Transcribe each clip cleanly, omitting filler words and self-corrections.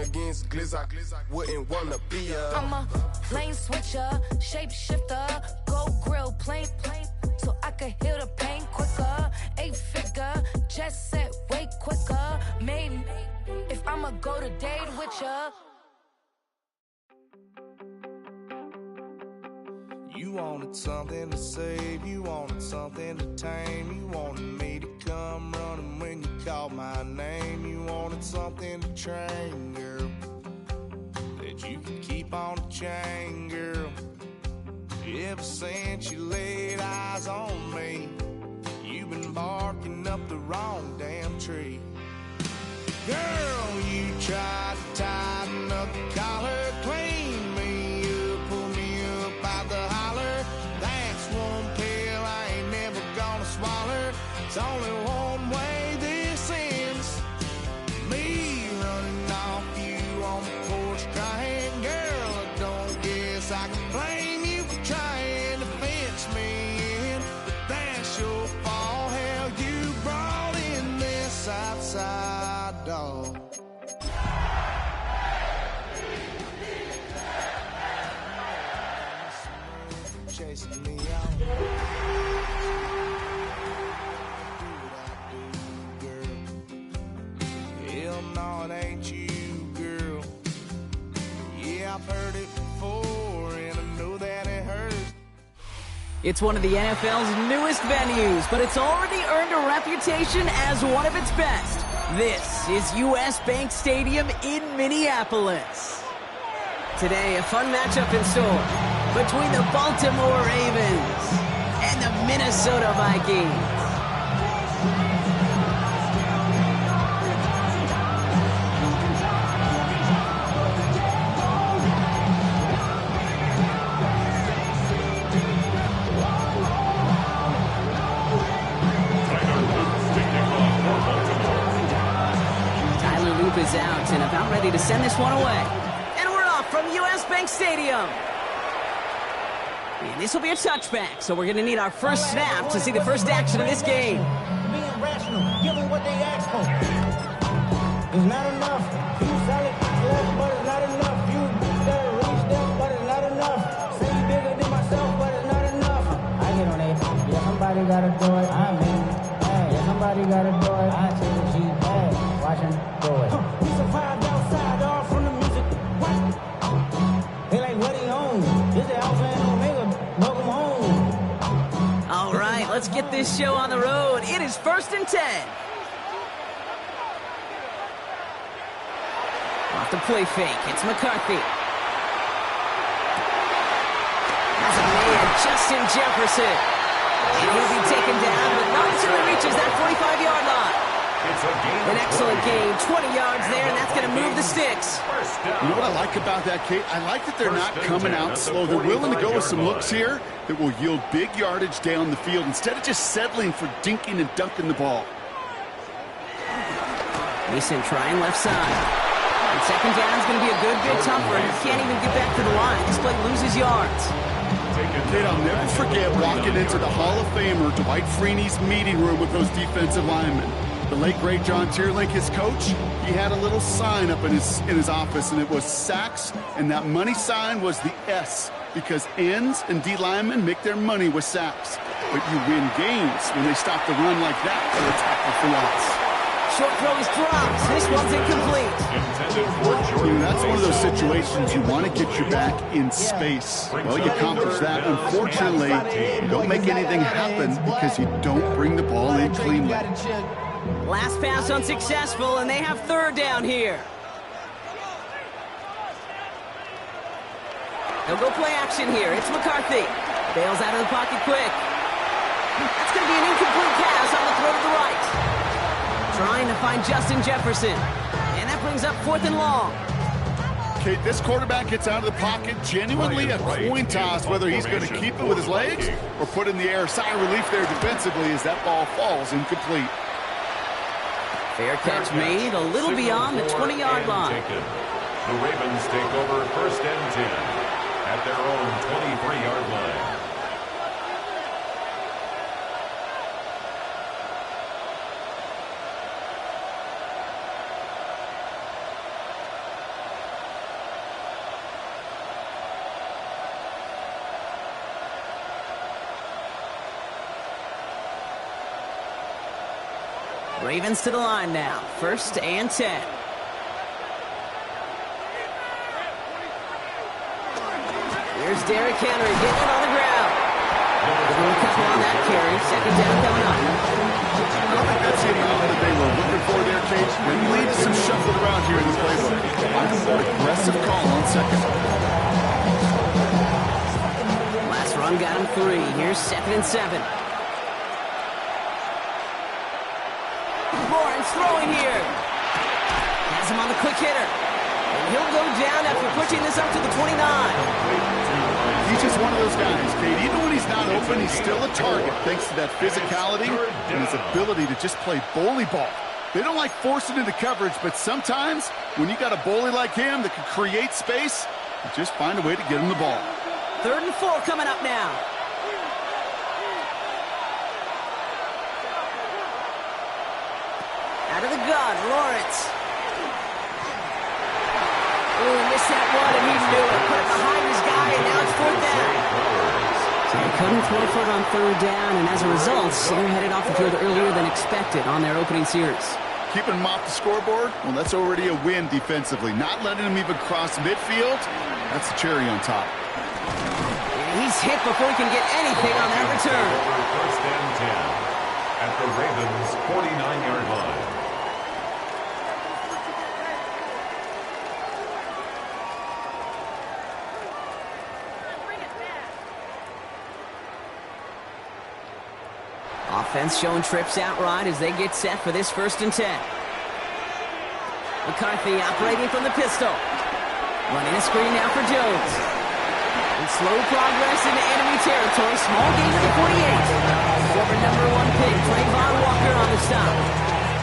against Glizzy, wouldn't wanna be a. I'm a lane switcher, shapeshifter, go grill, plain, so I can heal the pain quicker. 8-figure, jet set way quicker. Made if I'ma go to date with ya. You wanted something to save, you wanted something to tame, you wanted me to come running when you called my name, you wanted something to train, girl, that you could keep on the chain, girl. Ever since you laid eyes on me, you've been barking up the wrong damn tree. Girl, you tried to tighten up the collar, clean me up, pull me up out the holler. That's one pill I ain't never gonna swallow. It's only one way this ends. Me running off you on the porch crying. Girl, I don't guess I can blame you for trying to fence me in, but that's your fault. Hell, you brought in this outside dog. Chasing me out. Do what I do, girl. Hell no, it ain't you, girl. Yeah, I've heard it before, and I know that it hurts. It's one of the NFL's newest venues, but it's already earned a reputation as one of its best. This is US Bank Stadium in Minneapolis. Today, a fun matchup in store between the Baltimore Ravens and the Minnesota Vikings. Is out and about ready to send this one away. And we're off from US Bank Stadium. And this will be a touchback, so we're going to need our first snap to see the first action of this game. Being rational, give them what they ask for. It's not enough. You solid left, but it's not enough. You better reach them, but it's not enough. Say you bigger than myself, but it's not enough. I get on it. Yeah, somebody gotta do it. I'm in. Hey, yeah, somebody gotta do it. I take the G. Hey, watch him do it. We survived outside, all from the music. What? They like what he owns. This is Alpha and Omega. Welcome home. All right, let's get this show on the road. It is 1st and 10. Off the play fake, it's McCarthy. Has a man, Justin Jefferson. And he'll be taken down, but not until he reaches that 45-yard line. An excellent gain, 20 yards there, and that's going to move the sticks. You know what I like about that, Kate? I like that they're not coming out slow. They're willing to go with some looks here that will yield big yardage down the field instead of just settling for dinking and dunking the ball. Mason trying left side. And second down is going to be a good bit tougher. He can't even get back to the line. This play loses yards. Kate, I'll never forget walking into the Hall of Famer Dwight Freeney's meeting room with those defensive linemen. The late, great John Tierlink, his coach, he had a little sign up in his office, and it was sacks, and that money sign was the S, because ends and D linemen make their money with sacks. But you win games when they stop the run like that, so it's tackle for loss. Short throw is dropped. This one's incomplete. That's one of those situations you want to get your back in space. Well, you accomplish that. Unfortunately, you don't make anything happen because you don't bring the ball in cleanly. Last pass unsuccessful, and they have third down here. They'll go play action here. It's McCarthy. Bails out of the pocket quick. That's going to be an incomplete pass on the throw to the right. Trying to find Justin Jefferson. And that brings up 4th and long. Okay, this quarterback gets out of the pocket, genuinely a coin toss whether he's going to keep it with his legs or put in the air. Sigh of relief there defensively as that ball falls incomplete. Fair catch made a little beyond the 20-yard line. The Ravens take over 1st and 10 at their own 23-yard line. Ravens to the line now. 1st and 10. Here's Derrick Henry getting it on the ground. They're going to couple on that carry. 2nd down coming up. I don't think that's the amount that they were looking for there, Cage. Maybe lead some shuffle around here in the playbook. Find a more aggressive call on 2nd. Last run got him 3. Here's 2nd and 7. Lawrence throwing here. Has him on the quick hitter. And he'll go down after pushing this up to the 29. He's just one of those guys, Kate. Even when he's not open, he's still a target thanks to that physicality and his ability to just play bully ball. They don't like forcing into coverage, but sometimes when you got a bully like him that can create space, you just find a way to get him the ball. 3rd and 4 coming up now. Out of the gun, Lawrence. Ooh, missed that one, and he knew it. Put it behind his guy, and now it's 4th down. So they couldn't throw for it on 3rd down, and as a result, they're headed off the field earlier than expected on their opening series. Keeping him off the scoreboard, well, that's already a win defensively. Not letting him even cross midfield, that's the cherry on top. And he's hit before he can get anything on that return. 1st and 10 at the Ravens' 49-yard line. Offense showing trips outright as they get set for this 1st and 10. McCarthy operating from the pistol. Running a screen now for Jones. And slow progress into enemy territory. Small gain to the 48. Former #1 pick, Trayvon Walker on the stop.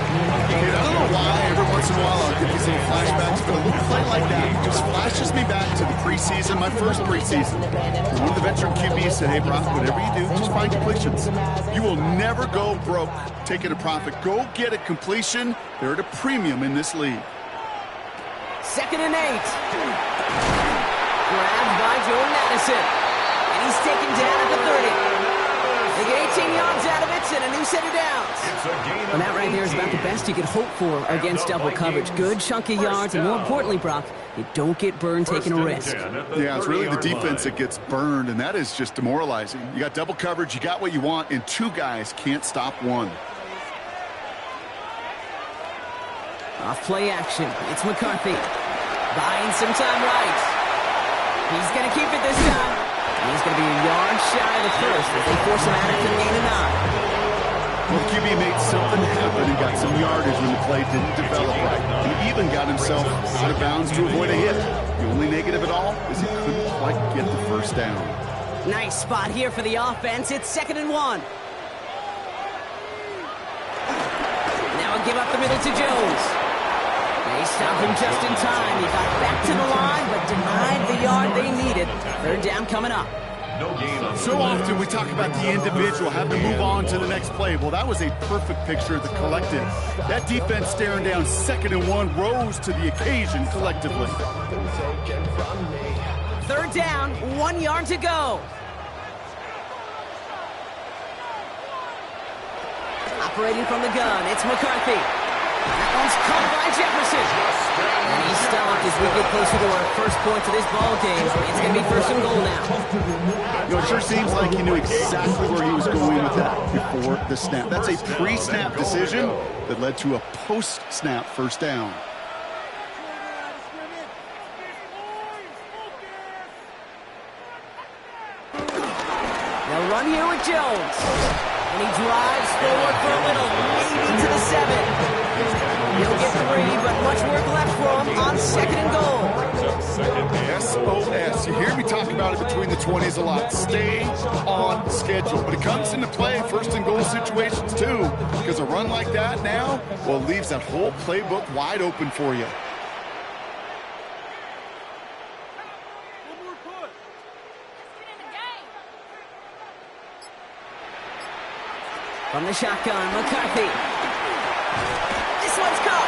I don't know why every once in a while I'll get these little flashbacks, but a little play like that just flashes me back to the preseason, my first preseason. And one of the veteran QBs said, hey, Brock, whatever you do, just find completions. You will never go broke taking a profit. Go get a completion. They're at a premium in this league. 2nd and 8. Grabbed by Jordan Addison. And he's taken down at the 30. They get 18 yards out of it and a new set of downs. And that right there is about the best you could hope for against double coverage. Good chunk of yards, and more importantly, Brock, you don't get burned taking a risk. Yeah, it's really the defense that gets burned, and that is just demoralizing. You got double coverage, you got what you want, and 2 guys can't stop one. Off play action. It's McCarthy. Buying some time right. He's going to keep it this time. And he's going to be a yard shy of the 1st as they force him out after the gain of 9. Well, QB made something happen and got some yardage when the play didn't develop right. He even got himself out of bounds to avoid a hit. The only negative at all is he couldn't quite get the 1st down. Nice spot here for the offense. It's 2nd and 1. Now a give up the middle to Jones. They stopped him just in time. He got back to the line, but denied the yard they needed. 3rd down coming up. So often we talk about the individual having to move on to the next play. Well, that was a perfect picture of the collective. That defense staring down 2nd and 1 rose to the occasion collectively. 3rd down, 1 yard to go. Operating from the gun, it's McCarthy. That one's caught by Jefferson. And he's stopped as we get closer to our first points of this ball game. It's going to be 1st and goal now. You know, it sure seems like he knew exactly where he was going with that before the snap. That's a pre-snap decision that led to a post-snap 1st down. They'll run here with Jones. And he drives forward for a little, maybe to the 7. He'll get 3, but much work left for him on 2nd and goal. SOS. You hear me talk about it between the 20s a lot. Stay on schedule. But it comes into play 1st and goal situations too. Because a run like that now, well, it leaves that whole playbook wide open for you. From the shotgun, McCarthy. This one's caught.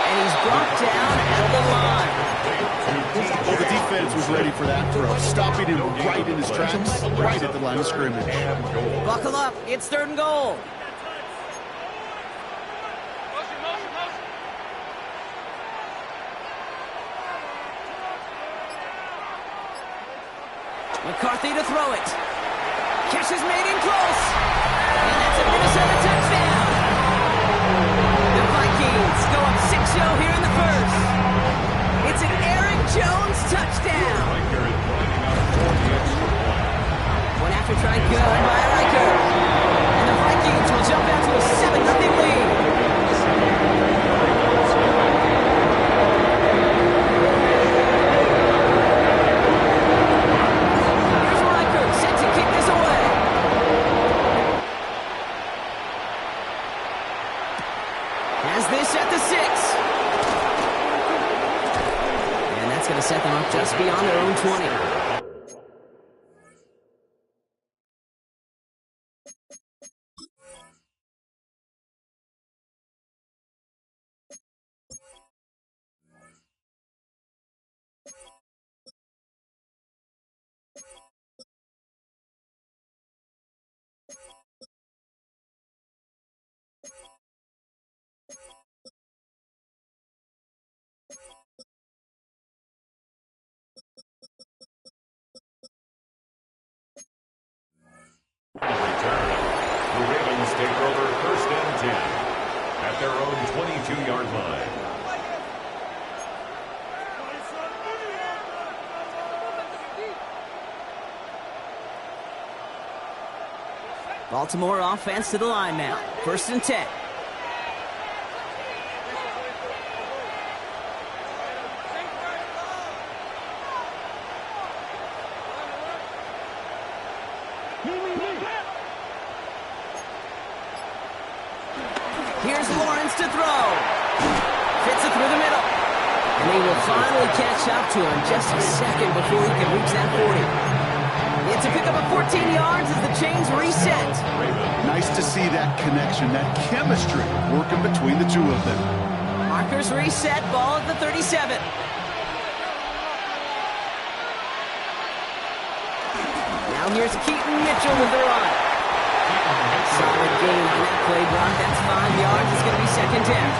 And he's brought down at the line. Well, the defense was ready for that throw, stopping him right in his tracks, right at the line of scrimmage. Buckle up. It's 3rd and goal. McCarthy to throw it. Catch is made in close. And that's a Minnesota touchdown. The Vikings go up 6-0 here in the first. It's an Aaron Jones touchdown. One after try good by Riker. And the Vikings will jump out to a 7-0 lead. Here's Riker set to kick this away. Has this at the 6. And that's going to set them up just beyond their own 20. Return. The Ravens take over 1st and 10 at their own 22-yard line. Baltimore offense to the line now. 1st and 10. Here's Lawrence to throw. Fits it through the middle. And they will finally catch up to him just a second before he can reach that 40. It's a pickup of 14 yards as the chains reset. Nice to see that connection, that chemistry working between the two of them. Markers reset, ball at the 37. Now here's Keaton Mitchell with the run. Solid gain on that play, Brock. That's 5 yards. It's going to be 2nd down.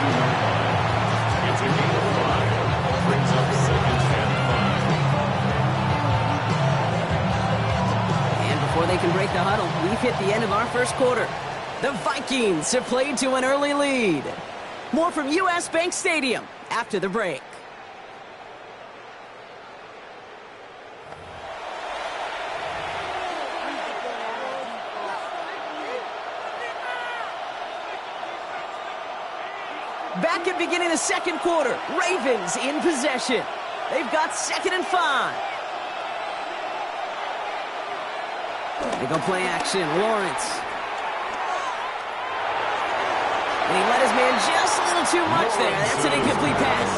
It's a gain of 5. Brings up 2nd and 5. And before they can break the huddle, we've hit the end of our first quarter. The Vikings have played to an early lead. More from U.S. Bank Stadium after the break. Back at beginning the second quarter, Ravens in possession. They've got 2nd and 5. They go play action, Lawrence. And he let his man just a little too much there. That's an incomplete pass.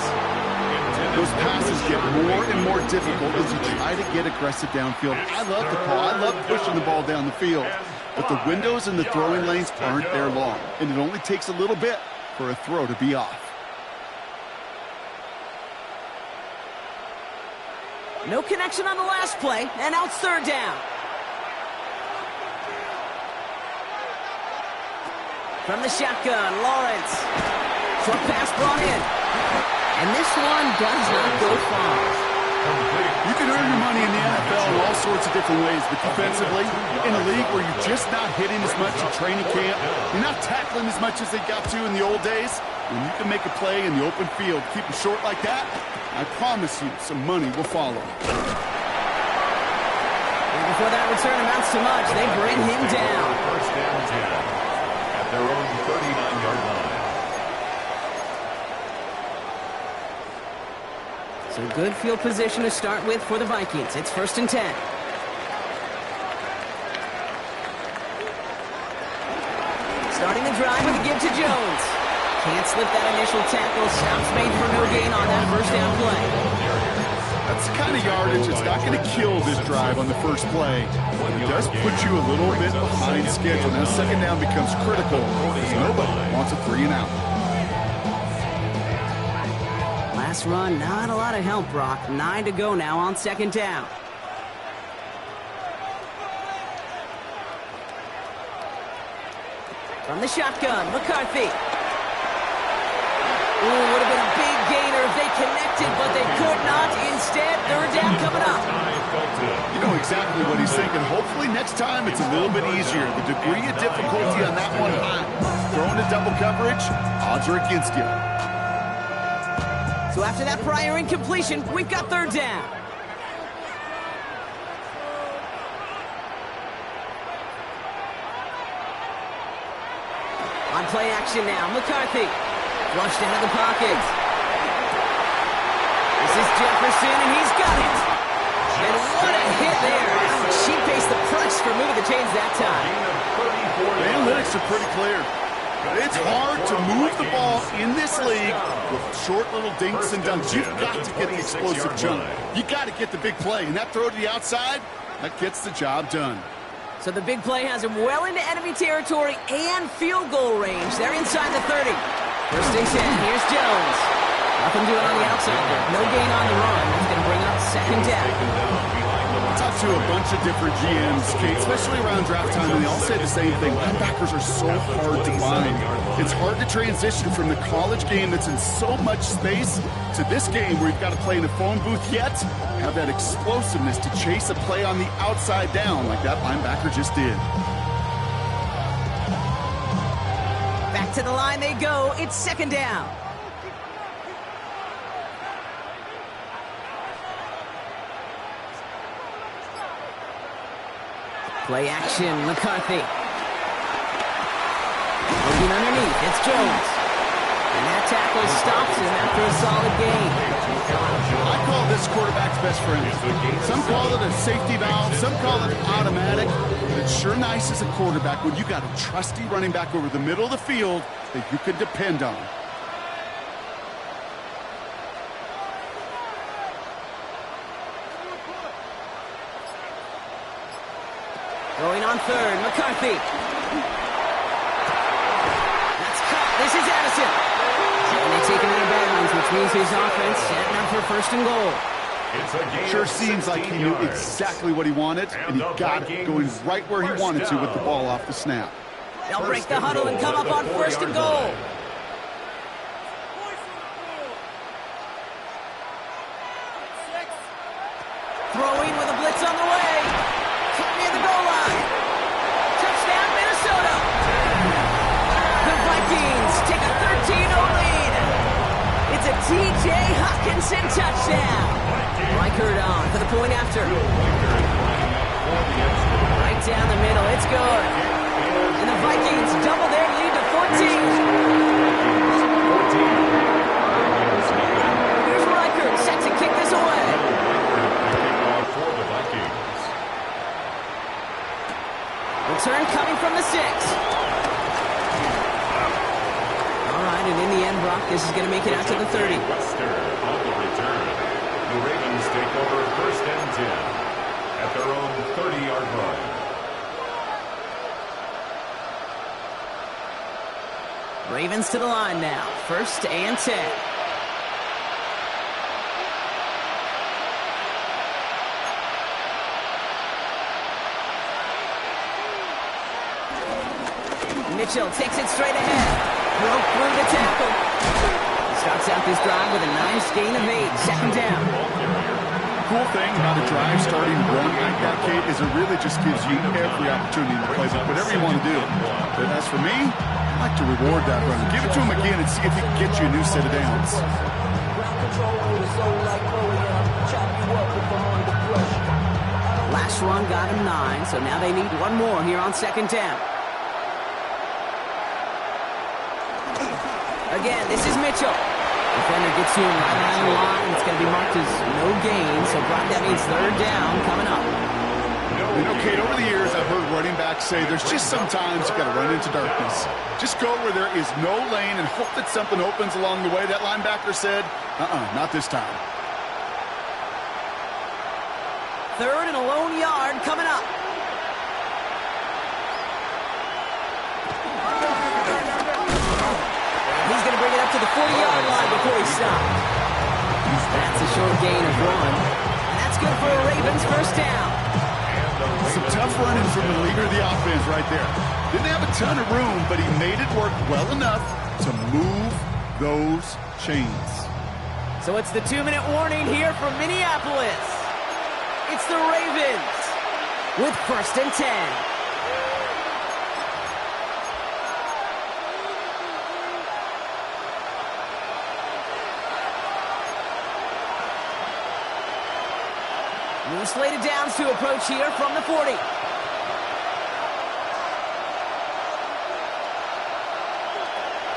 Those passes get more and more difficult as you try to get aggressive downfield. I love the call. I love pushing the ball down the field. But the windows in the throwing lanes aren't there long. And it only takes a little bit for a throw to be off. No connection on the last play, and now it's 3rd down. From the shotgun, Lawrence. Short pass brought in. And this one does not go far. You can earn your money in the NFL in all sorts of different ways, but defensively, in a league where you're just not hitting as much in training camp, you're not tackling as much as they got to in the old days, when you can make a play in the open field, keep it short like that, I promise you some money will follow. And before that return amounts to much, they bring him down. 1st and 10 at their own 39-yard line. So good field position to start with for the Vikings. It's 1st and 10. Starting the drive with a give to Jones. Can't slip that initial tackle. Stops made for no gain on that 1st down play. That's the kind of yardage that's not going to kill this drive on the first play. It does put you a little bit behind schedule. Now 2nd down becomes critical because nobody wants a 3 and out. Last run, not a lot of help, Brock. 9 to go now on 2nd down. From the shotgun, McCarthy. Ooh, would have been a big gainer if they connected, but they could not. Instead, 3rd down coming up. You know exactly what he's thinking. Hopefully next time it's a little bit easier. The degree of difficulty on that one high. Throwing to double coverage, odds are against you. So after that prior incompletion, we've got third down. On play action now, McCarthy. Flushed out of the pocket. This is Jefferson, and he's got it. And what a hit there. She faced the press for moving the chains that time. The analytics are pretty clear. It's hard to move the ball in this league with short little dinks and dunks. You've got to get the explosive jump. You got to get the big play. And that throw to the outside, that gets the job done. So the big play has him well into enemy territory and field goal range. They're inside the 30. First and 10. Here's Jones. Nothing doing on the outside. No gain on the run. That's going to bring up second down. Talked to a bunch of different GMs, Kate, especially around draft time, and they all say the same thing. Linebackers are so hard to find. It's hard to transition from the college game that's in so much space to this game where you've got to play in a phone booth, yet have that explosiveness to chase a play on the outside down like that linebacker just did. Back to the line they go. It's second down. Play action, McCarthy. Looking underneath, it's Jones. And that tackle stops him after a solid gain. I call this quarterback's best friend. Some call it a safety valve, some call it automatic. But it's sure nice as a quarterback when you got a trusty running back over the middle of the field that you can depend on. Going on third, McCarthy. That's cut. This is Addison. And they take him out of bounds, which means his offense setting up for first and goal. Sure seems like he knew exactly what he wanted, and he got it, going right where he wanted to with the ball off the snap. They'll break the huddle and come up on first and goal. Throwing with a blitz on the way. Near the goal line. Touchdown, Minnesota. The Vikings take a 13-0 lead. It's a T.J. Hockenson touchdown. Reichert on for the point after. Right down the middle. It's good. And the Vikings double their lead to 14. Here's Reichert set to kick this away. Return coming from the 6. All right, and in the end, Brock, this is going to make it out to the 30. Wester on the return. The Ravens take over first and 10 at their own 30-yard line. Ravens to the line now. First and 10. Mitchell takes it straight ahead. Broke through the tackle. Starts out this drive with a nice gain of 8. Second down. Cool thing about a drive starting run like that, Kate, is it really just gives you every opportunity to play whatever you want to do. But as for me, I like to reward that run. Give it to him again and see if he can get you a new set of downs. Last run got him 9, so now they need one more here on second down. Again, this is Mitchell. Defender gets to him right around the line. It's going to be marked as no gain, so Brock, that means third down coming up. You know, Kate, over the years, I've heard running backs say there's just sometimes you got to run into darkness. Just go where there is no lane and hope that something opens along the way. That linebacker said, not this time. Third and a lone yard coming up. He's going to bring it up to the 40-yard line before he stops. That's a short gain of 1. And that's good for a Ravens first down. Some tough running from the leader of the offense right there. Didn't have a ton of room, but he made it work well enough to move those chains. So it's the 2-minute warning here from Minneapolis. It's the Ravens with 1st and 10. New slated downs to approach here from the 40.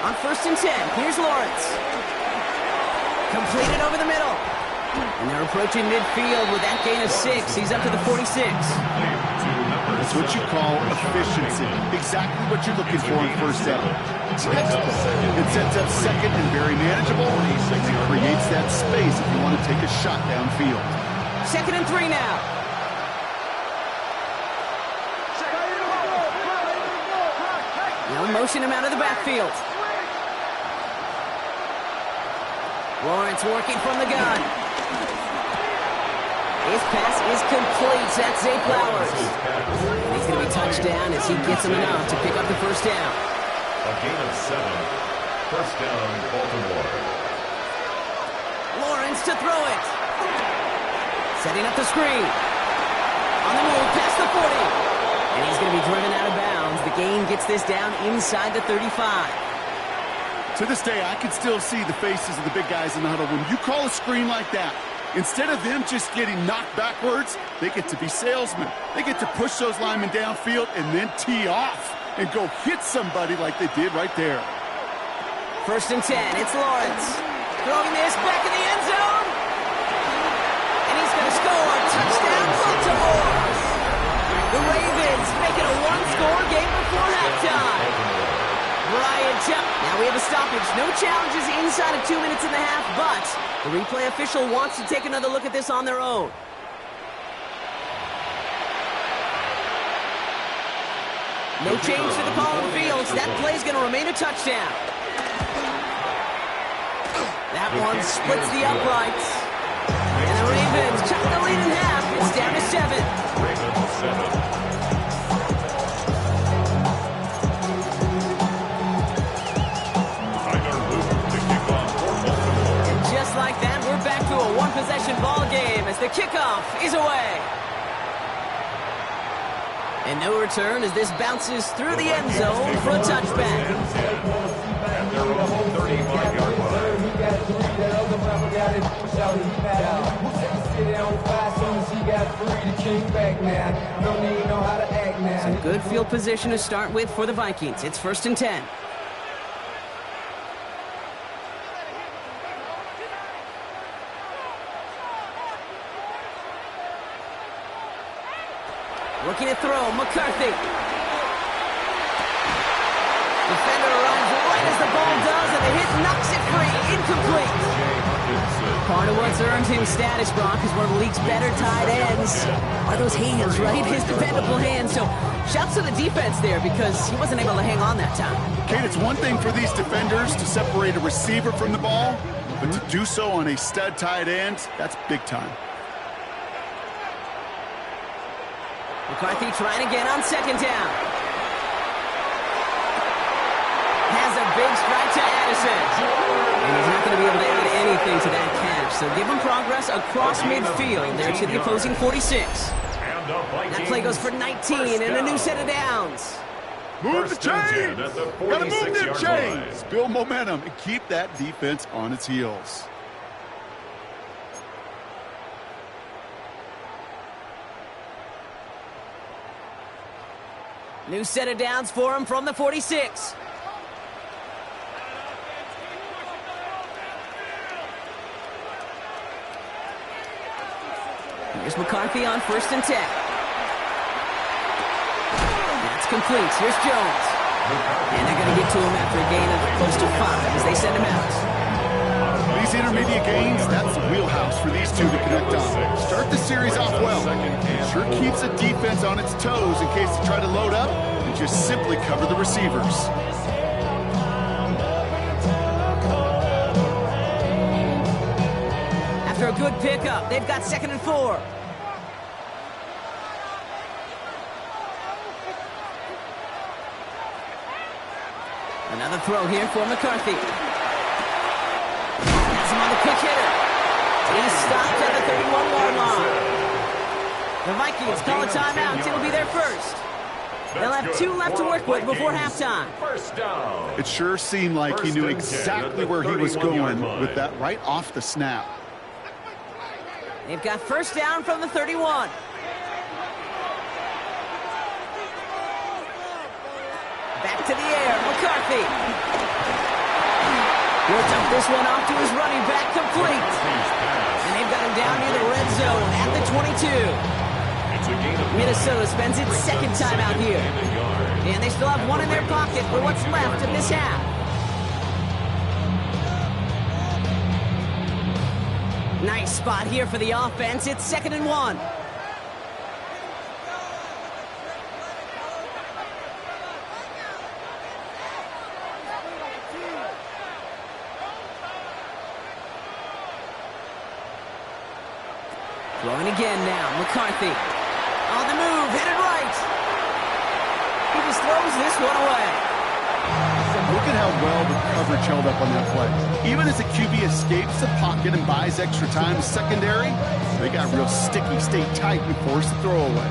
On 1st and 10, here's Lawrence. Completed over the middle. And they're approaching midfield with that gain of 6. He's up to the 46. That's what you call efficiency. Exactly what you're looking for in first down. It sets up second and very manageable. It creates that space if you want to take a shot downfield. 2nd and 3 now. They'll motion him out of the backfield. Lawrence working from the gun. His pass is complete. That's Zay Flowers. And he's going to be touchdown as he gets him enough to pick up the 1st down. A gain of 7. 1st down, Baltimore. Lawrence to throw it. Setting up the screen. On the move, past the 40. And he's going to be driven out of bounds. The gain gets this down inside the 35. To this day, I can still see the faces of the big guys in the huddle. When you call a screen like that, instead of them just getting knocked backwards, they get to be salesmen. They get to push those linemen downfield and then tee off and go hit somebody like they did right there. 1st and 10, it's Lawrence. Throwing this back in the end zone. And he's going to score. Touchdown, Baltimore. The Ravens make it a one-score game before halftime. Now we have a stoppage. No challenges inside of 2 minutes and a half, but the replay official wants to take another look at this on their own. No change to the call on the field. That play's going to remain a touchdown. That one splits the uprights. And the Ravens cut the lead in half. It's down to 7. Ravens 7. Like that, we're back to a one-possession ball game as the kickoff is away. And no return as this bounces through the end zone for a touchback. At their own 35-yard line. Some good field position to start with for the Vikings. It's 1st and 10. Looking to throw, McCarthy. Defender arrives right as the ball does, and the hit knocks it free. Incomplete. Part of what's earned him status, Brock, is one of the league's better tight ends. Are those hands, right? His dependable hands. So shouts to the defense there because he wasn't able to hang on that time. Kate, it's one thing for these defenders to separate a receiver from the ball, but to do so on a stud tight end, that's big time. McCarthy trying again on 2nd down. Has a big strike to Addison. And he's not going to be able to add anything to that catch. So give him progress across midfield there to the opposing 46. That play goes for 19 and a new set of downs. Move the chains! Gotta move them chains! Build momentum and keep that defense on its heels. New set of downs for him from the 46. Here's McCarthy on 1st and 10. That's complete. Here's Jones. And they're going to get to him after a gain of close to 5 as they send him out. These intermediate gains, that's the wheelhouse for these two to connect on. Start the series off well. Sure keeps the defense on its toes in case they try to load up and just simply cover the receivers. After a good pickup, they've got 2nd and 4. Another throw here for McCarthy. Has him on the quick hitter. He's stopped at the 31-yard line. The Vikings call a timeout. It'll be their first. They'll have 2 left to work with before halftime. First down. It sure seemed like he knew exactly where he was going with that right off the snap. They've got first down from the 31. Back to the air, McCarthy. He'll dump this one off to his running back, complete. And they've got him down near the red zone at the 22. Minnesota spends its second time out here. And they still have 1 in their pocket for what's left of this half. Nice spot here for the offense. It's 2nd and 1. Throwing again now, McCarthy. On the move, headed right. He just throws this one away. Look at how well the coverage held up on that play. Even as the QB escapes the pocket and buys extra time to secondary, they got real sticky, stayed tight, and forced the throw away.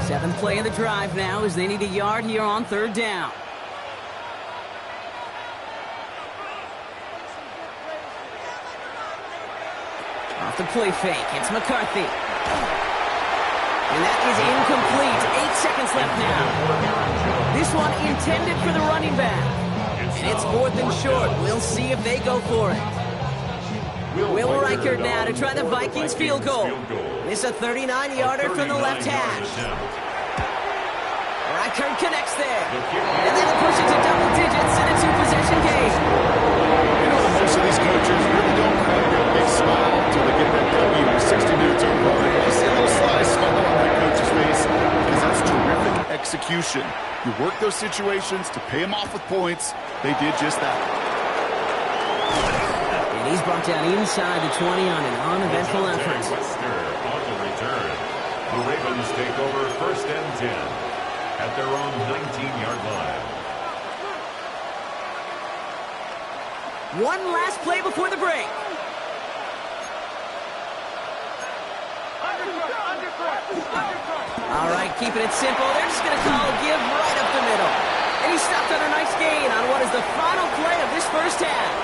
Seventh play of the drive now as they need a yard here on 3rd down. Off the play fake, it's McCarthy. And that is incomplete. 8 seconds left now. This one intended for the running back. And it's 4th and short. We'll see if they go for it. Will Reichert now to try the Vikings field goal. This a 39-yarder from the left hash. Reichert connects there. And that'll push it to double digits in a 2-possession game. You know, most of these coaches really don't have a big smile until they get that W with 60 minutes over. You see a little sly smile on that coach's face because that's terrific execution. You work those situations to pay them off with points. They did just that. And he's brought down inside the 20 on an uneventful effort. On the return. The Ravens take over 1st and 10 at their own 19-yard line. One last play before the break. All right, keeping it simple. They're just going to call a give right up the middle. And he stopped on a nice gain on what is the final play of this first half.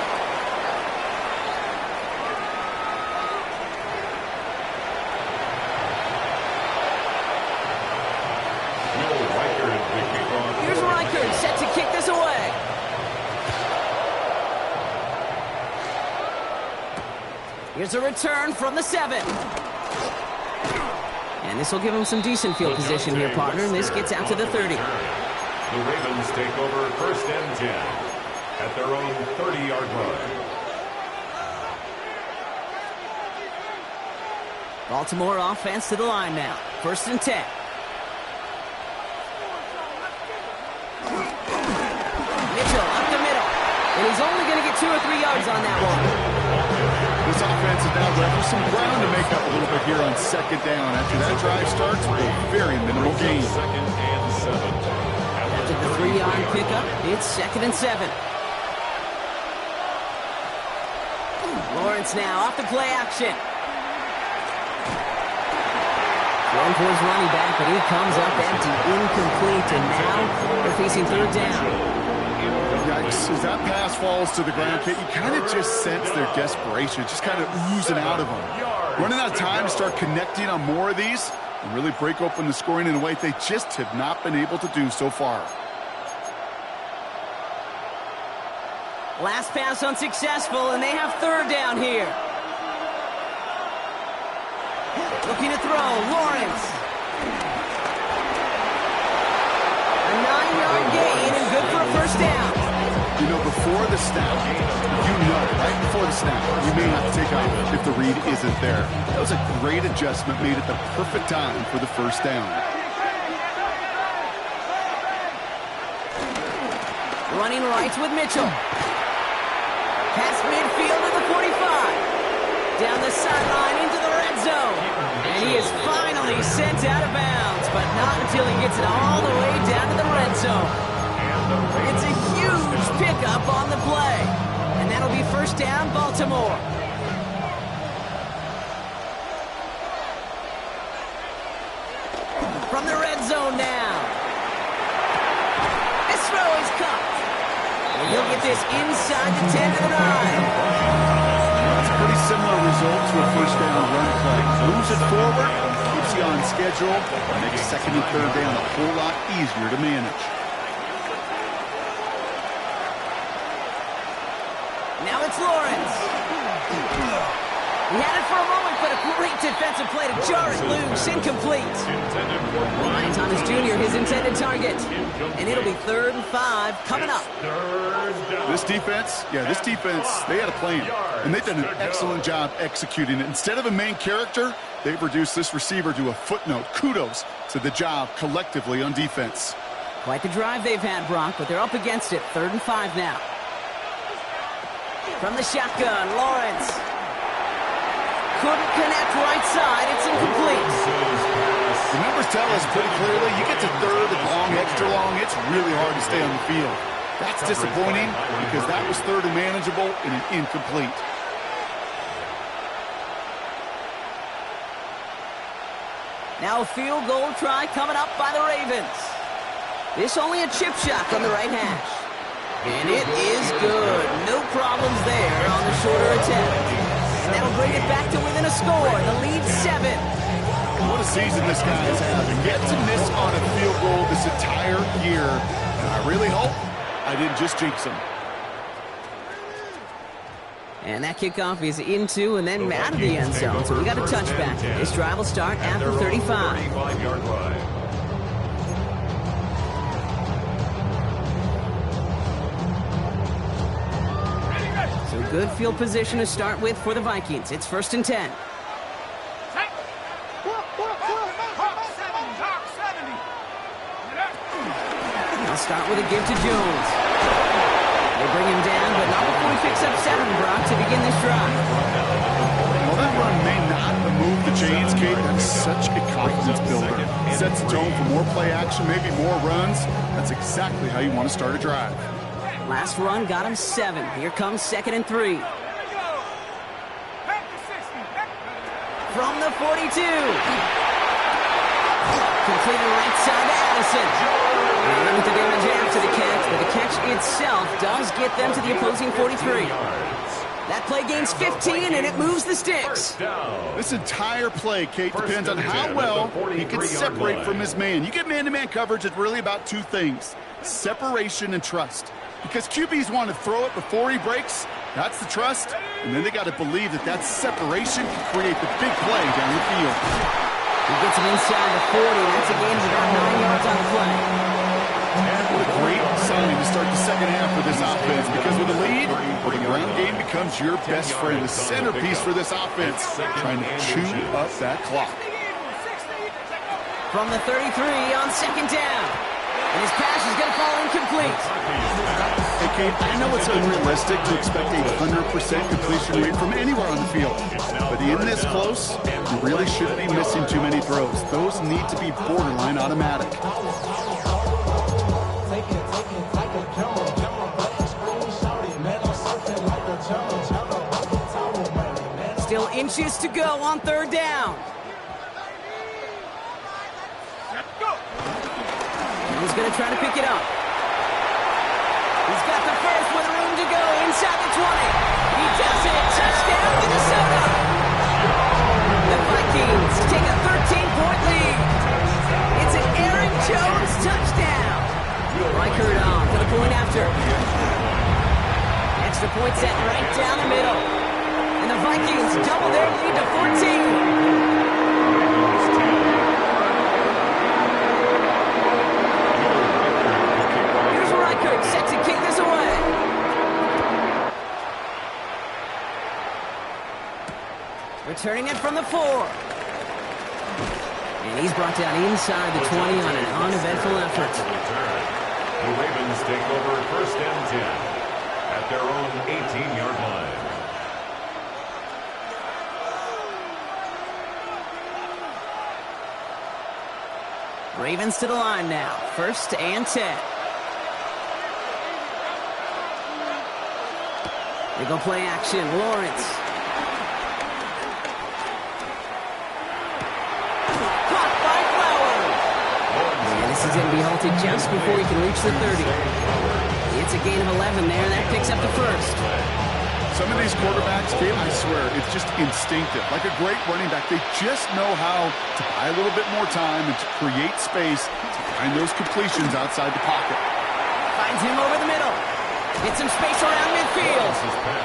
Here's Reichert set to kick this away. Here's a return from the 7. And this will give him some decent field position here, partner, and this gets out to the 30. The Ravens take over 1st and 10 at their own 30-yard line. Baltimore offense to the line now. 1st and 10. Mitchell up the middle. And he's only going to get 2 or 3 yards on that one. This offense is now left with some ground to make up a little bit here on 2nd down. After that drive starts with a very minimal gain. 2nd and 7. After the 3-yard pickup, it's 2nd and 7. Lawrence now off the play action. Going for his running back, but he comes up empty, incomplete, and now they're facing 3rd down. Yikes, as that pass falls to the ground, you kind of just sense their desperation, just kind of oozing out of them. Running out of time to start connecting on more of these and really break open the scoring in a way they just have not been able to do so far. Last pass unsuccessful, and they have 3rd down here. Looking to throw, Lawrence. A 9-yard gain and good for a 1st down. You know, before the snap, right before the snap, you may have to take off if the read isn't there. That was a great adjustment made at the perfect time for the 1st down. Running right with Mitchell. Past midfield to the 45. Down the sideline into the red zone. And he is finally sent out of bounds, but not until he gets it all the way down to the red zone. It's a huge pickup on the play. down Baltimore. From the red zone now. This throw is caught. And he'll get this inside the 10 to the 9. That's a pretty similar result to a first down run play. Moves it forward, keeps you on schedule, makes second and third down a whole lot easier to manage. Now it's Lawrence. He had it for a moment, but a great defensive play to jar it loose. Incomplete. Ryan Thomas Jr., his intended target. And it'll be 3rd and 5 coming up. This defense, they had a plan. And they've done an excellent job executing it. Instead of a main character, they've reduced this receiver to a footnote. Kudos to the job collectively on defense. Quite the drive they've had, Brock, but they're up against it. 3rd and 5 now. From the shotgun, Lawrence. Couldn't connect right side. It's incomplete. The numbers tell us pretty clearly, you get to 3rd and long, extra long, it's really hard to stay on the field. That's disappointing because that was 3rd and manageable and an incomplete. Now a field goal try coming up by the Ravens. This only a chip shot from the right hash. And it is good. No problems there on the shorter attempt. And that'll bring it back to within a score. The lead 7. What a season this guy is having. Yet to miss on a field goal this entire year. And I really hope I didn't just jinx him. And that kickoff is into and then out of the end zone. So we got a touchback. This drive will start at the 35. 35-yard line. So good field position to start with for the Vikings. It's 1st and 10. They'll start with a give to Jones. They bring him down, but not before he picks up 7, Brock, to begin this drive. Well, that run may not have moved the chains, Kate. That's such a confidence builder. Sets the tone for more play action, maybe more runs. That's exactly how you want to start a drive. Last run got him 7. Here comes 2nd and 3. From the 42. Completed right side to Addison. And with the damage after the catch, but the catch itself does get them to the opposing 43. That play gains 15, and it moves the sticks. This entire play, Kate, depends on how well he can separate from his man. You get man-to-man coverage, it's really about 2 things: separation and trust. Because QBs want to throw it before he breaks. That's the trust. And then they got to believe that that separation can create the big play down the field. He gets him inside the 40. That's a gain of about 9 yards on the play. What a great sign to start the second half for this offense. Because with a lead, the ground game becomes your best friend. The centerpiece for this offense, trying to chew up that clock. From the 33 on 2nd down. And his pass is going to fall incomplete. Hey, Kate, I know it's unrealistic to expect a 100% completion rate from anywhere on the field. But in this close, you really shouldn't be missing too many throws. Those need to be borderline automatic. Still inches to go on 3rd down. He's going to try to pick it up. He's got the first with room to go inside the 20. He does it. Touchdown, Minnesota. The Vikings take a 13-point lead. It's an Aaron Jones touchdown. Reichert on for the point after. Extra point set right down the middle. And the Vikings double their lead to 14. Set to kick this away. Returning it from the 4. And he's brought down inside the 20 on an uneventful effort. The Ravens take over 1st and 10 at their own 18-yard line. Ravens to the line now. 1st and 10. They go play action. Lawrence. Caught by Flowers. And this is going to be halted just before he can reach the 30. It's a gain of 11 there, and that picks up the first. Some of these quarterbacks, Kate, I swear, it's just instinctive. Like a great running back, they just know how to buy a little bit more time and to create space to find those completions outside the pocket. Finds him over the middle. Gets some space around midfield.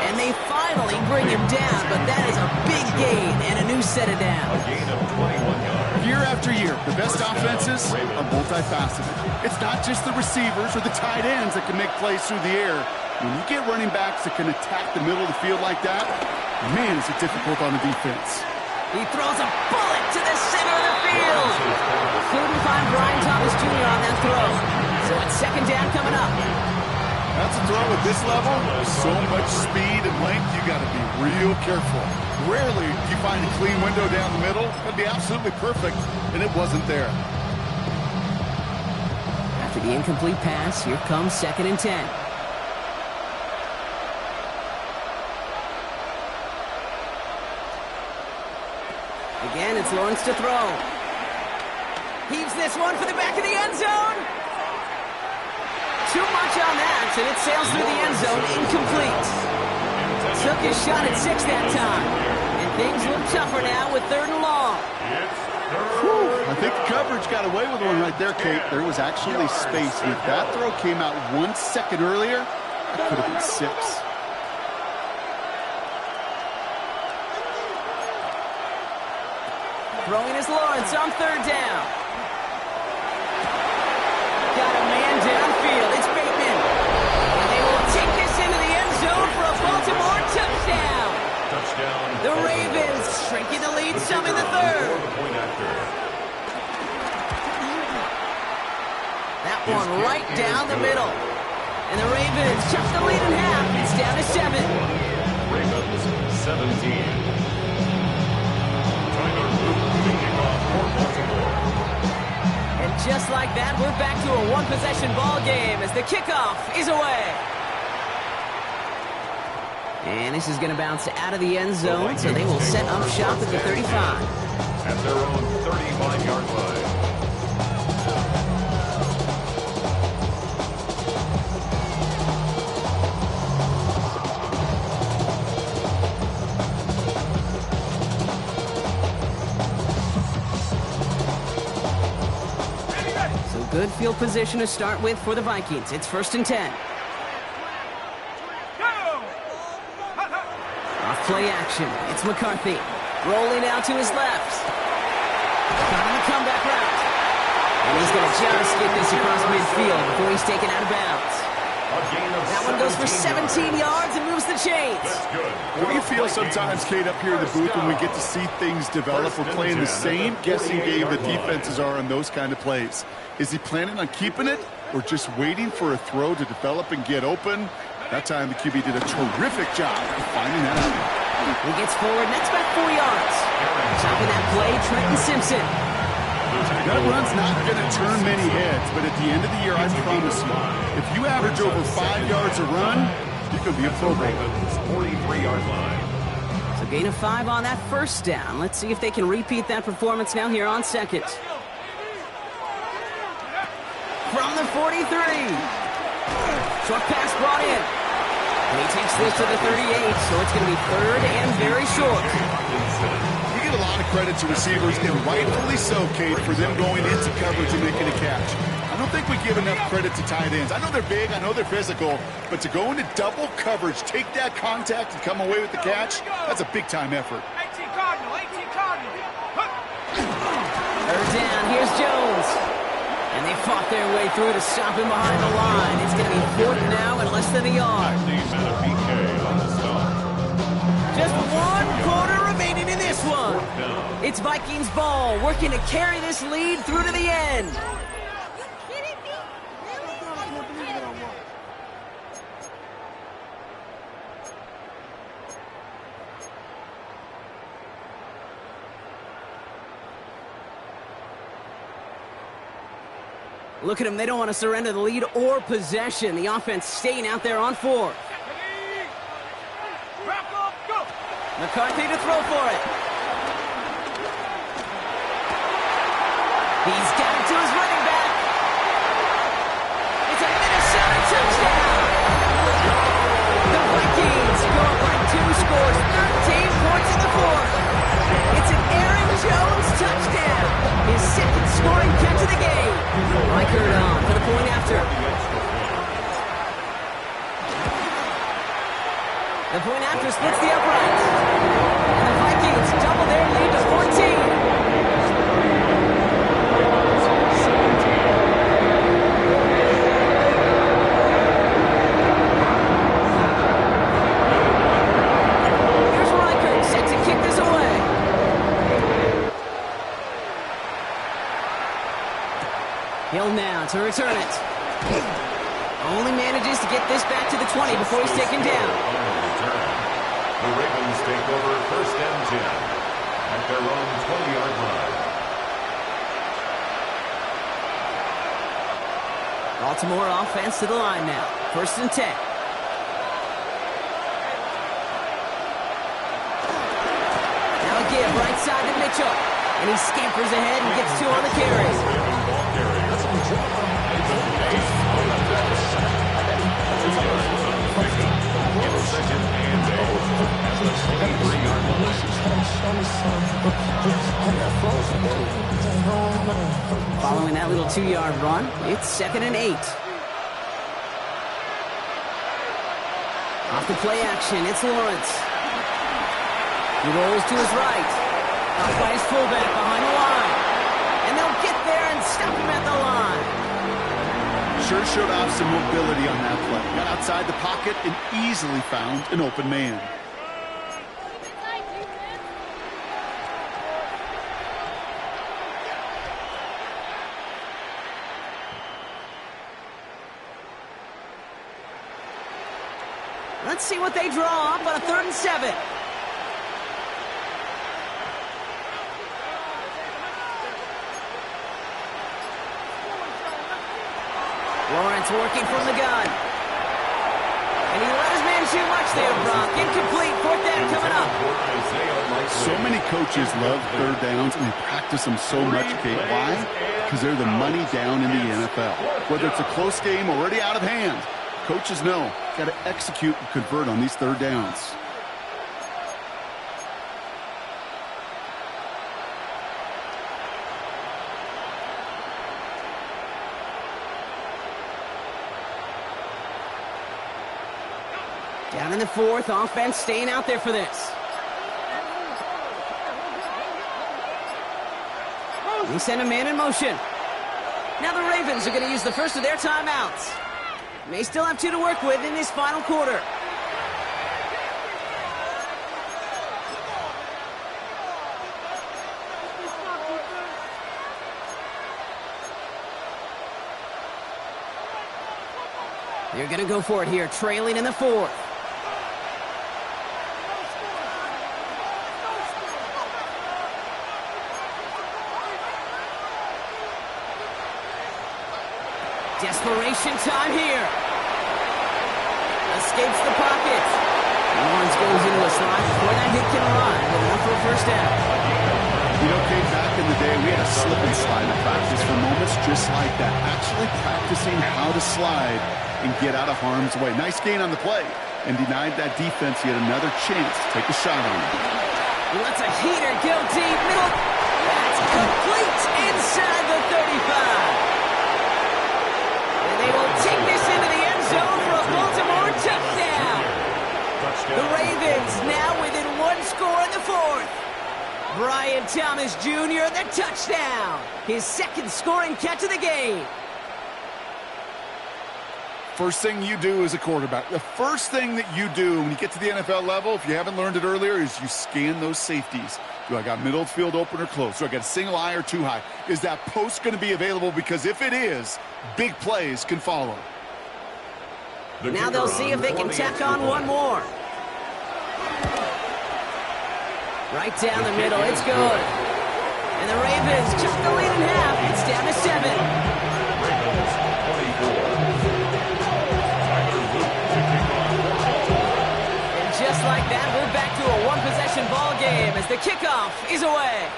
And they finally bring him down, but that is a big gain and a new set of downs. A gain of 21 yards. Year after year, the best offenses are multifaceted. It's not just the receivers or the tight ends that can make plays through the air. When you get running backs that can attack the middle of the field like that, man, is it difficult on the defense. He throws a bullet to the center of the field. Couldn't find Brian Thomas Jr. on that throw. So it's second down coming up. That's a throw at this level. So much speed and length, you got to be real careful. Rarely do you find a clean window down the middle. That'd be absolutely perfect, and it wasn't there. After the incomplete pass, here comes 2nd and 10. Again, it's Lawrence to throw. Heaves this one for the back of the end zone. Too much on that, and it sails through the end zone, incomplete. Took his shot at 6 that time. And things look tougher now with 3rd and long. Whew, I think the coverage got away with one right there, Kate. There was actually space. And if that throw came out 1 second earlier, it could have been 6. Throwing is Lawrence on 3rd down. Got a man downfield. It's Bateman. And they will take this into the end zone for a Baltimore touchdown. Touchdown. The Ravens shrinking the lead some in the 3rd. That one right down the middle. And the Ravens chop the lead in half. It's down to 7. Ravens 17. And just like that, we're back to a one-possession ball game as the kickoff is away. And this is going to bounce out of the end zone, so they will set up shop at the 35. At their own 35-yard line. Good field position to start with for the Vikings. It's 1st and 10. Off play action. It's McCarthy. Rolling out to his left. Caught in the comeback route. And he's going to just get this across midfield before he's taken out of bounds. That one goes for 17 yards and moves the chains. What do you feel sometimes, Kate, up here in the booth when we get to see things develop? We're playing the same guessing game the defenses are on those kind of plays. Is he planning on keeping it or just waiting for a throw to develop and get open? That time the QB did a terrific job of finding that out. He gets forward, and that's about 4 yards. Chopping that play, Trenton Simpson. That run's not going to turn many heads, but at the end of the year, I promise you, if you average over 5 yards a run, you could be a Pro Bowler. 43-yard line. So gain of 5 on that 1st down. Let's see if they can repeat that performance now here on 2nd. From the 43. Short pass brought in. And he takes this to the 38, so it's going to be 3rd and very short. We get a lot of credit to receivers, and rightfully so, Kate, for them going into coverage and making a catch. I don't think we give enough credit to tight ends. I know they're big, I know they're physical, but to go into double coverage, take that contact, and come away with the catch, that's a big-time effort. 18 Cardinal, 18 Cardinal. 3rd down, here's Jones. And they fought their way through to stop him behind the line. It's going to be 4th now and less than a yard. Just 1 quarter remaining in this one. It's Vikings ball, working to carry this lead through to the end. Look at them. They don't want to surrender the lead or possession. The offense staying out there on 4. McCarthy to throw for it. He's got it to his running back. It's a Minnesota touchdown. The Vikings go up by 2 scores, 13 points in the fourth. It's an Aaron Jones touchdown. His second scoring catch of the game. Reichert on for the point after. The point after splits the uprights. And the Vikings double their lead to 14. Here's Reichert set to kick this away. Hill now to return it. Only manages to get this back to the 20 before he's taken down. The Ravens take over first and 10 at their own 20-yard line. Baltimore offense to the line now. First and 10. Now a give right side to Mitchell. And he scampers ahead and gets 2 on the carry. Following that little 2-yard run, it's 2nd and 8. Off the play action, it's Lawrence. He rolls to his right. Up by his fullback behind the line. And they'll get there and stop him at the line. Sure showed off some mobility on that play. Got outside the pocket and easily found an open man. Let's see what they draw up on a 3rd and 7. Lawrence working from the gun. And he let his man shoot much there, Brock. Incomplete. 4th down coming up. So many coaches love 3rd downs and they practice them so much, Kate. Why? Because they're the money down in the NFL. Whether it's a close game already out of hand, coaches know, got to execute and convert on these 3rd downs. Down in the 4th, offense staying out there for this. They send a man in motion. Now the Ravens are going to use the first of their timeouts. They still have 2 to work with in this final quarter. They're going to go for it here, trailing in the 4th. Desperation time here. Escapes the pocket. Lawrence goes into a slide before that hit can run, but enough for a first down. You know, Kate, back in the day, we had a slip and slide in practice for moments just like that. Actually practicing how to slide and get out of harm's way. Nice gain on the play and denied that defense yet another chance to take a shot on him. He lets a heater go deep middle. That's complete inside the 35. And they will take this into the end zone for a Baltimore touchdown. The Ravens now within 1 score in the 4th. Brian Thomas Jr. the touchdown. His 2nd scoring catch of the game. First thing you do as a quarterback, the first thing that you do when you get to the NFL level, if you haven't learned it earlier, is you scan those safeties. Do I got middle field open or close? Do I got a single high or 2 high? Is that post going to be available? Because if it is, big plays can follow. Now they'll see if they can tack on one more. Right down the middle, it's good. And the Ravens just the lead in half. It's down to 7. Just like that, we're back to a 1-possession as the kickoff is away.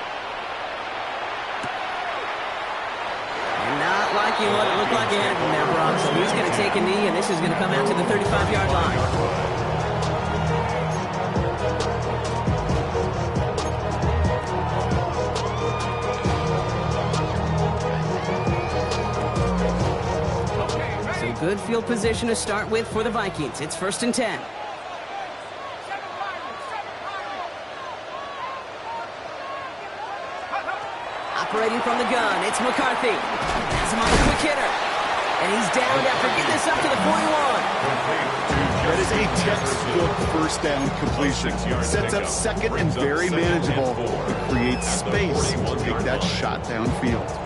And not liking what it looked like ahead of him there, Brock. So he's going to take a knee, and this is going to come out to the 35-yard line. Good field position to start with for the Vikings. It's 1st and 10. Operating from the gun, it's McCarthy. Has him on the quick hitter. And he's down after getting this up to the 41. That is a textbook first down completion. Sets up second and very manageable. It creates space to take that shot downfield.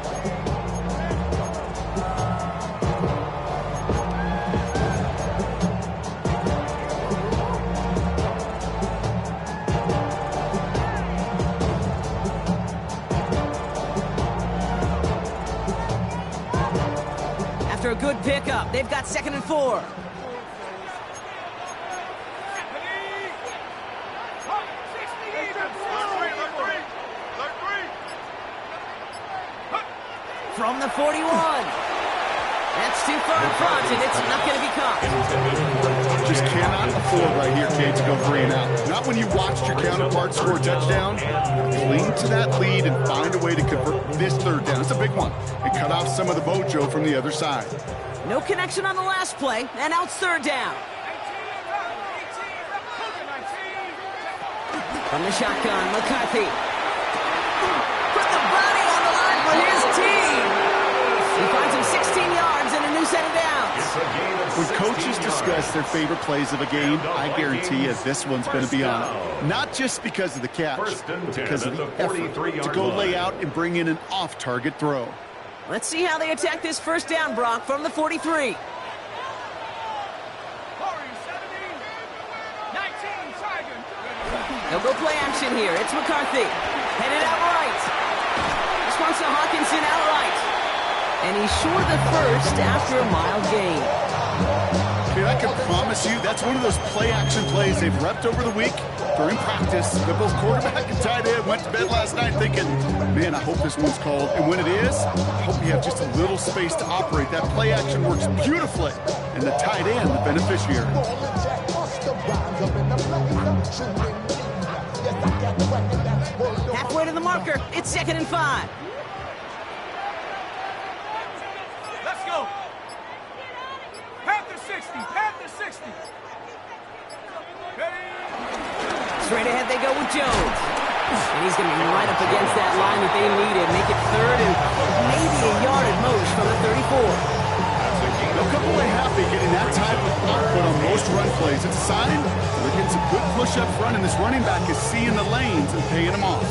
After a good pickup, they've got 2nd and 4. From the 41. That's too far in front, and it's not going to be caught. Just cannot afford right here, Cade, to go 3 and out. Not when you watched your counterpart score a touchdown. Cling to that lead and find a way to convert this 3rd down. It's a big one. And cut off some of the mojo from the other side. No connection on the last play, and now it's 3rd down. From the shotgun, McCarthy. Put the body on the line for his team. He finds him 16 yards and a new set of downs. When coaches discuss their favorite plays of a game, I guarantee you this one's going to be on it. Not just because of the catch, but because of the effort to go lay out and bring in an off-target throw. Let's see how they attack this 1st down, Brock, from the 43. They'll go play action here. It's McCarthy. Headed out right. This one's to Hawkinson outright. And he's short the 1st after a mild gain. Dude, I can promise you that's one of those play-action plays they've repped over the week during practice. The both quarterback and tight end went to bed last night thinking, man, I hope this one's called. And when it is, I hope you have just a little space to operate. That play-action works beautifully. And the tight end, the beneficiary. Halfway to the marker. It's 2nd and 5. Let's go. Panther 60. Panther 60. Straight ahead they go with Jones. And he's going to be right up against that line that they needed. Make it 3rd and maybe a yard at most from the 34. They'll come away happy getting that type of output on most run plays. It's a sign they're getting some good push up front, and this running back is seeing the lanes and paying them off.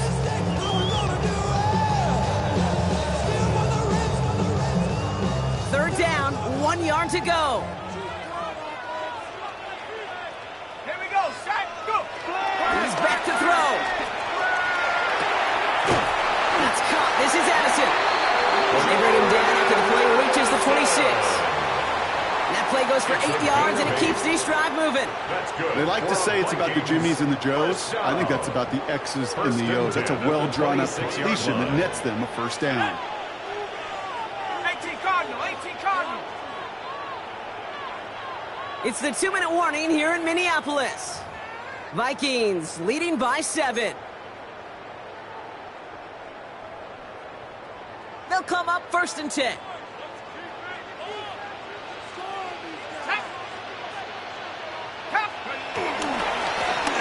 Third down, 1 yard to go. Here we go. Shot. Go. He's back to throw. That's caught. This is Addison. They bring him down after the play reaches the 26. That play goes for 8 yards, and it keeps this drive moving. They like to say it's about the Jimmies and the Joes. I think that's about the X's and the O's. That's a well-drawn-up completion that nets them a 1st down. 18 Cardinal. 18 Cardinal. It's the 2-minute warning here in Minneapolis. Vikings leading by 7. They'll come up 1st and 10.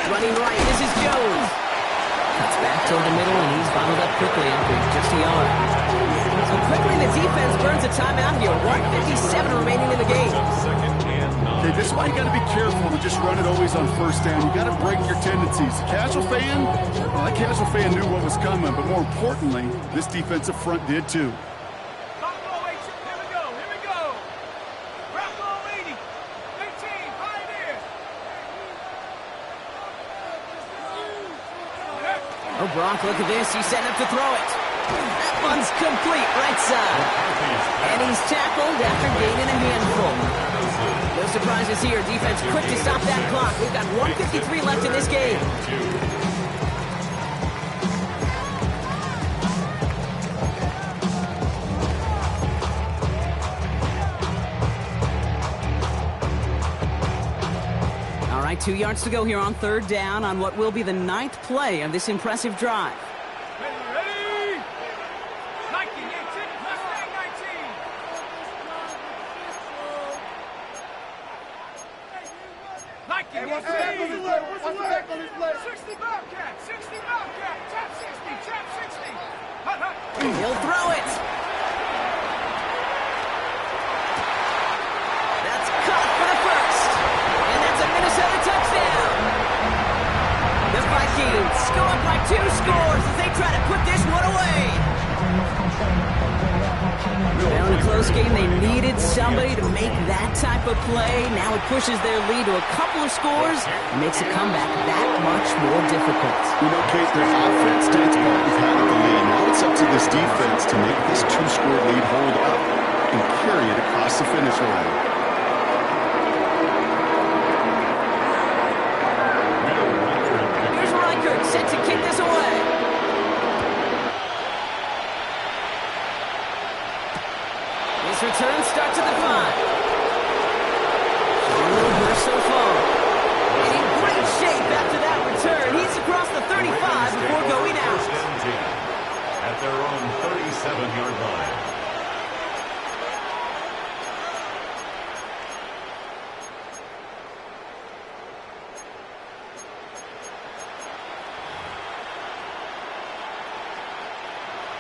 Running right, this is Jones. Cuts back toward the middle, and he's bottled up quickly after just a yard. So quickly the defense burns a timeout here. 1:57 remaining in the game. Okay, this is why you got to be careful to just run it always on 1st down. You got to break your tendencies. The casual fan, well, that casual fan knew what was coming, but more importantly, this defensive front did too. Oh, Brock, look at this. He's setting up to throw it. That one's complete, right side. And he's tackled after gaining a handful. No surprises here. Defense quick to stop that clock. We've got 1:53 left in this game. right, 2 yards to go here on third down on what will be the 9th play of this impressive drive. Ready? 19, 18, Mustang 19. Nike, 60 Bobcat, 60 Bobcat, tap 60. Hut, hut. He'll throw it. That's caught for the first. And that's a Minnesota touchdown. The Vikings go up by 2 scores as they try to put this one away. Now in a close game, they needed somebody to make that type of play. Now it pushes their lead to a couple of scores and makes a comeback that much more difficult. You know, Kate, their offense dates back with having the lead. Now it's up to this defense to make this 2-score lead hold up and carry it across the finish line. Here's Reichert set to kick this away. This return starts at the 5. A little burst so far. And in great shape after that return. He's across the 35 before going out. At their own 37-yard line.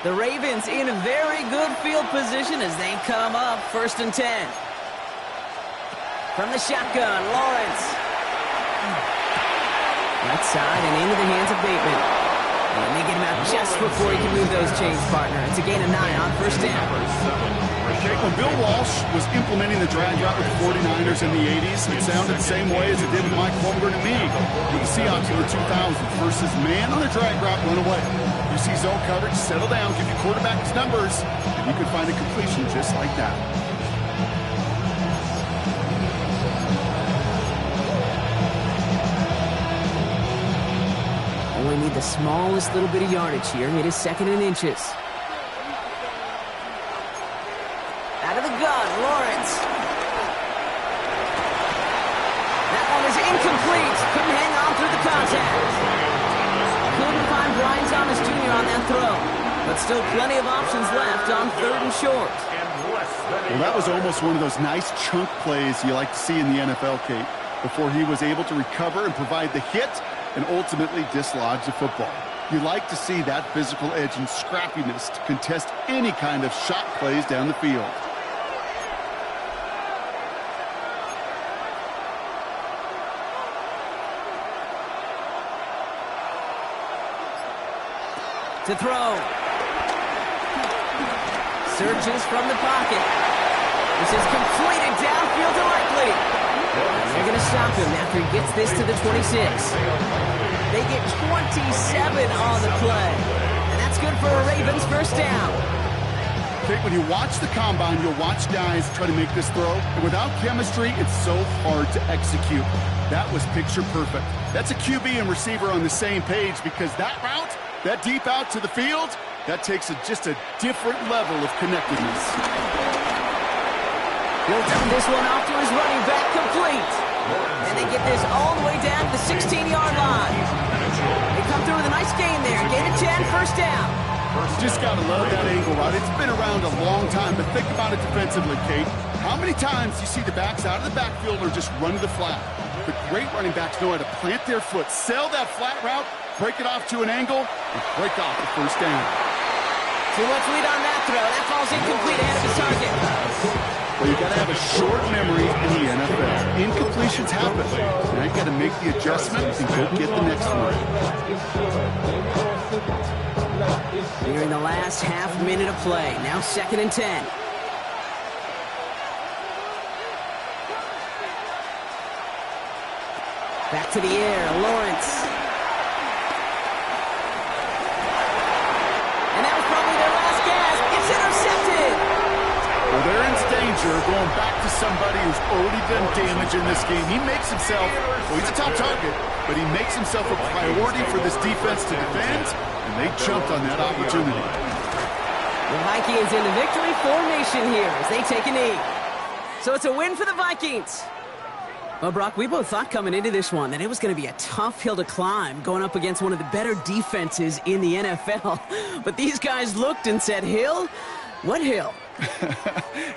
The Ravens in a very good field position as they come up 1st and 10. From the shotgun, Lawrence. Right side and into the hands of Bateman. And they get him out just before he can move those chains, partner. It's a gain of 9 on 1st down. When Bill Walsh was implementing the drag route with the 49ers in the 80s, it sounded the same way as it did with Mike Holmgren and me with the Seahawks in the 2000s. Versus man on the drag route, run away. You see zone coverage, settle down, give your quarterback his numbers, and you can find a completion just like that. Only need the smallest little bit of yardage here. It is 2nd and inches. Out of the gun, Lawrence. That one is incomplete. Couldn't hang on through the contact. Couldn't find Brian Thomas Jr. on that throw. But still plenty of options left on 3rd and short. Well, that was almost one of those nice chunk plays you like to see in the NFL, Kate, before he was able to recover and provide the hit and ultimately dislodge the football. You like to see that physical edge and scrappiness to contest any kind of shot plays down the field. To throw. Searches from the pocket. This is completed downfield to Likely. They're going to stop him after he gets this to the 26. They get 27 on the play. And that's good for a Ravens 1st down. Kate, when you watch the combine, you'll watch guys try to make this throw. And without chemistry, it's so hard to execute. That was picture perfect. That's a QB and receiver on the same page because that route, that deep out to the field, that takes just a different level of connectedness. He'll dump this one off to his running back, complete. And they get this all the way down to the 16-yard line. They come through with a nice gain there. Gain of 10, 1st down. Just got to love that angle route. It's been around a long time, but think about it defensively, Kate. How many times you see the backs out of the backfield or just run to the flat? The great running backs know how to plant their foot, sell that flat route, break it off to an angle, and break off the 1st down. Too much lead on that throw. That falls incomplete ahead of his target. Well, you got to have a short memory in the NFL. Incompletions happen. Now you got to make the adjustment and go get the next one. Nearing the last half minute of play. Now 2nd and 10. Back to the air, Lawrence. And that was probably their last gasp. It's intercepted. Well, they're in danger going back to somebody who's already done damage in this game. He makes himself, well, he's a top target, but he makes himself a priority for this defense to defend, and they jumped on that opportunity. The Vikings in the victory formation here as they take a knee. So it's a win for the Vikings. Well, Brock, we both thought coming into this one that it was going to be a tough hill to climb going up against one of the better defenses in the NFL. But these guys looked and said, Hill? What hill?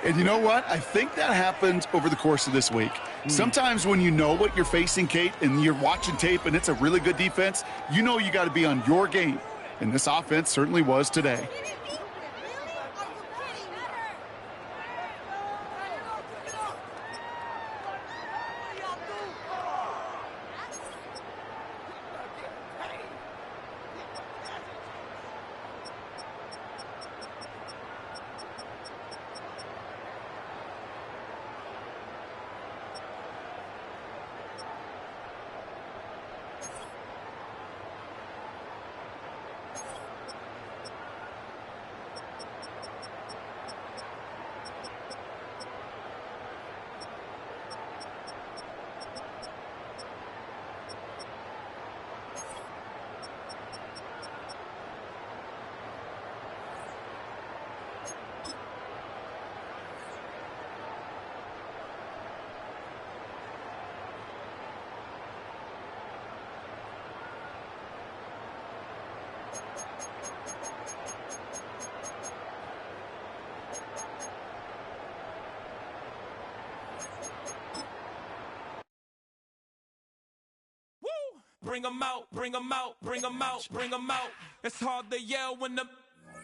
And you know what? I think that happened over the course of this week. Sometimes when you know what you're facing, Kate, and you're watching tape and it's a really good defense, you know you got to be on your game. And this offense certainly was today. Bring 'em out, bring 'em out, bring 'em out, bring 'em out. It's hard to yell when the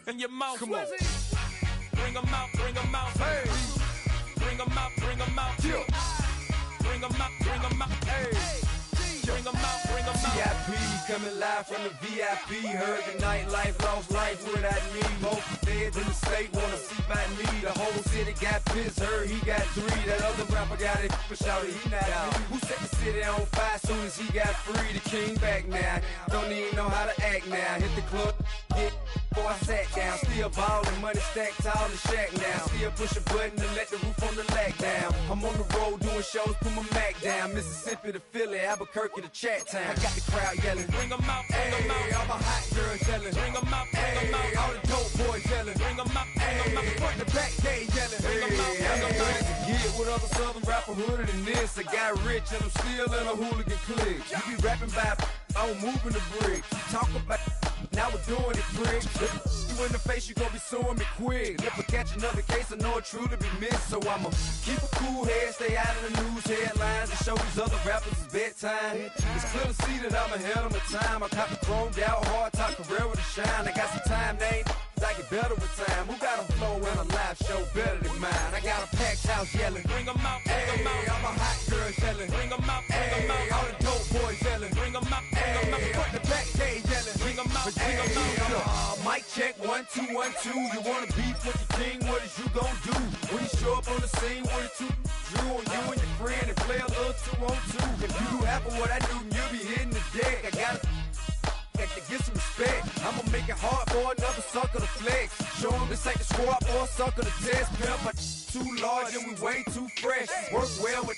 in your mouth. Come on. Bring 'em out, bring 'em out. Hey. Bring 'em out, bring 'em out. Yeah. Bring 'em out, bring 'em out. Hey. Bring 'em out, bring 'em out. VIP coming live from the VIP. Heard the nightlife, lost life without me. Most feds in the state wanna see by me. The whole city got pissed, heard he got 3. That other rapper got it, but shouted he not out. Who set the city on fire soon as he got free? The king back now, don't even know how to act now. Hit the club, get before I sat down. Still ballin', money stacked tall in shack now. Still push a button to let the roof on the lag down. I'm on the road doing shows, put my Mac down. Mississippi to Philly, Albuquerque to Chat Town. I got the crowd yelling, Bring 'em out, bring 'em out. all my hot girls yelling, Bring 'em out, bring 'em out. all the dope boys yelling, Bring 'em out, bring 'em out. front the back gate yelling, Bring 'em out, bring 'em out. I'm to get with other southern rapper hooded than this. I got rich and I'm still in a hooligan clique. You be rapping by, I'm moving the bricks. You talk about, now we're doing it, prick. You in the face, you gon' be suing me quick. If I catch another case, I know it truly be missed. So I'ma keep a cool head, stay out of the news headlines, and show these other rappers it's bedtime. It's clear to see that I'm ahead of my time. I caught the chromed out, hard top career with a shine. I got some time, they ain't I get better with time. Who got a flow and a live show better than mine? I got a packed house yelling, Bring 'em out, bring 'em out. all my hot girls yelling, Bring 'em out, bring 'em out. all the dope boys yelling, Bring 'em out, bring 'em out. front the back gate yelling, Bring 'em out, bring 'em out. mic check 1 2 1 2. You wanna beef with the king? What is you gon' do when you show up on the scene with a 2 drew on you and your friend and play a little 2 on 2? If you do half of what I do, then you'll be hitting the deck. I gotta to get some respect. I'ma make it hard for another sucker to flex. Show 'em this ain't the squad or a sucker to test. Pimp, but too large and we way too fresh. Work well with.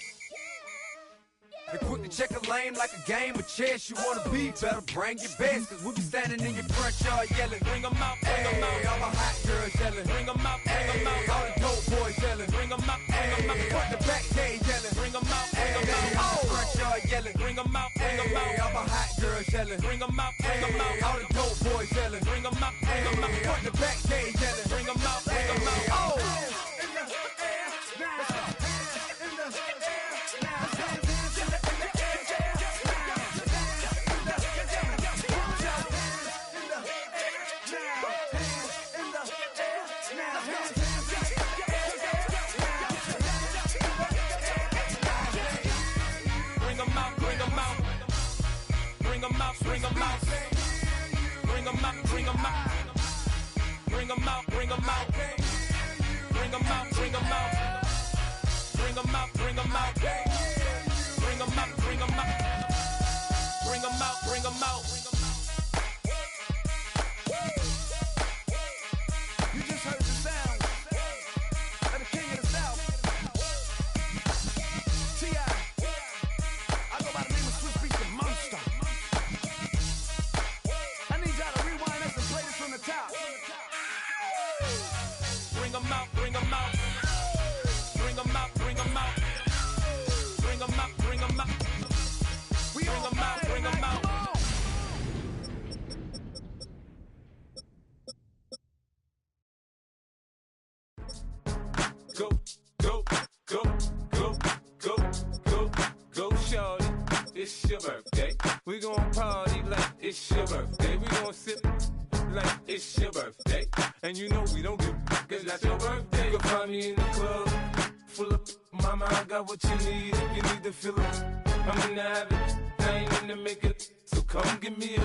And quick to check a lane like a game of chess. You wanna be better, bring your best. Cause we be standing in your front yard yelling. Bring 'em out, bring 'em out. All my hot girls yelling. Bring 'em out, bring 'em out. All the dope boys yelling. Bring 'em out, bring 'em out. Front the back gate yelling. Bring 'em out, bring 'em out. All the front yard yelling. Bring 'em out, bring 'em out. All my hot girls yelling. Bring 'em out, bring 'em out. All the dope boys yelling. Bring 'em out, bring 'em out. Front the back gate yelling. Bring 'em out, bring 'em out. Oh! Bring 'em out, bring 'em out. Bring 'em out, bring 'em out. Bring 'em out, bring 'em out. Bring 'em out, bring 'em out. Bring 'em out, bring 'em out. Bring 'em out, bring 'em out. Bring 'em out, bring 'em out. Bring 'em out, bring 'em out. You just heard the sound of the king of the south. T.I. I go by the name of Swiss Beats the Monster. I need y'all to rewind this and play this from the top. Bring 'em out, bring 'em out. Bring 'em out, bring 'em out. it's your birthday. We gon' party like it's your birthday. We gon' sip like it's your birthday. And you know we don't give cause that's your birthday. You can find me in the club, full of mama, I got what you need. If you need to fill it, I'm in the habit, I ain't in the make it. So come give me a